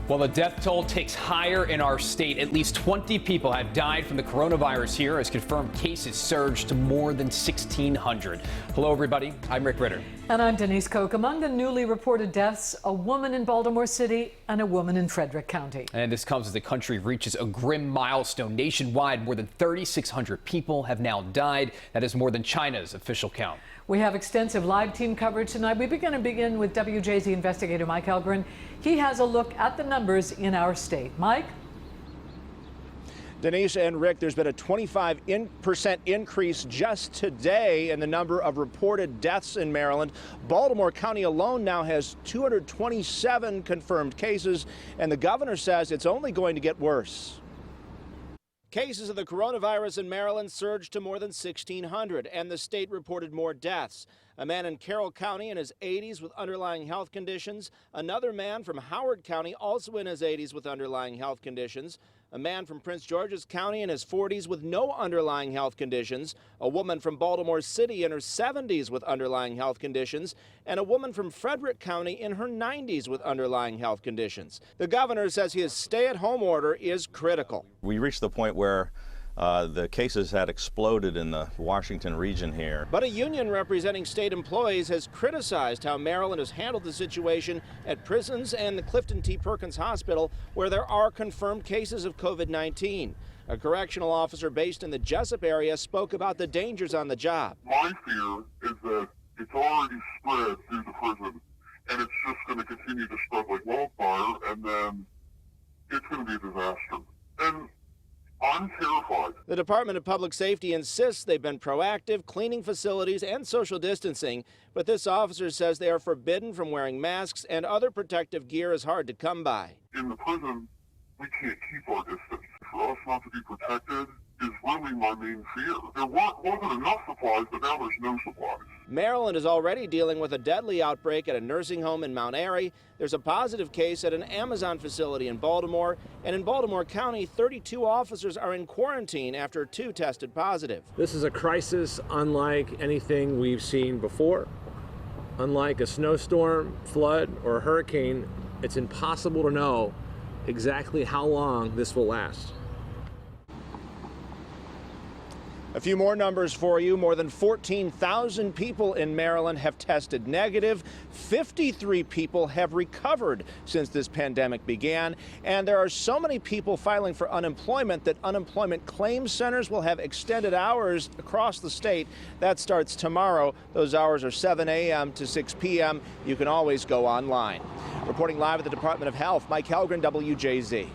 Well, the death toll ticks higher in our state. At least 20 people have died from the coronavirus here as confirmed cases surged to more than 1,600. Hello, everybody. I'm Rick Ritter. And I'm Denise Koch. Among the newly reported deaths, a woman in Baltimore City and a woman in Frederick County. And this comes as the country reaches a grim milestone. Nationwide, more than 3,600 people have now died. That is more than China's official count. We have extensive live team coverage tonight. We're going to begin with WJZ investigator Mike Helgren. He has a look at the numbers in our state. Mike? Denise and Rick, there's been a 25% increase just today in the number of reported deaths in Maryland. Baltimore County alone now has 227 confirmed cases, and the governor says it's only going to get worse. Cases of the coronavirus in Maryland surged to more than 1,600, and the state reported more deaths. A man in Carroll County in his 80s with underlying health conditions. Another man from Howard County, also in his 80s with underlying health conditions. A man from Prince George's County in his 40s with no underlying health conditions. A woman from Baltimore City in her 70s with underlying health conditions. And a woman from Frederick County in her 90s with underlying health conditions. The governor says his stay-at-home order is critical. We reached the point where the cases had exploded in the Washington region here. But a union representing state employees has criticized how Maryland has handled the situation at prisons and the Clifton T. Perkins Hospital, where there are confirmed cases of COVID-19. A correctional officer based in the Jessup area spoke about the dangers on the job. My fear is that it's already spread through the prison, and it's just going to continue to spread like wildfire, and then it's going to be a disaster. And I'm terrified. The Department of Public Safety insists they've been proactive, cleaning facilities and social distancing, but this officer says they are forbidden from wearing masks and other protective gear is hard to come by. In the prison, we can't keep our distance. For us not to be protected is really my main fear. There wasn't enough supplies, but now there's no supplies. Maryland is already dealing with a deadly outbreak at a nursing home in Mount Airy. There's a positive case at an Amazon facility in Baltimore. And in Baltimore County, 32 officers are in quarantine after 2 tested positive. This is a crisis unlike anything we've seen before. Unlike a snowstorm, flood, or a hurricane, it's impossible to know exactly how long this will last. A few more numbers for you. More than 14,000 people in Maryland have tested negative. 53 people have recovered since this pandemic began. And there are so many people filing for unemployment that unemployment claims centers will have extended hours across the state. That starts tomorrow. Those hours are 7 a.m. to 6 p.m. You can always go online. Reporting live at the Department of Health, Mike Helgren, WJZ.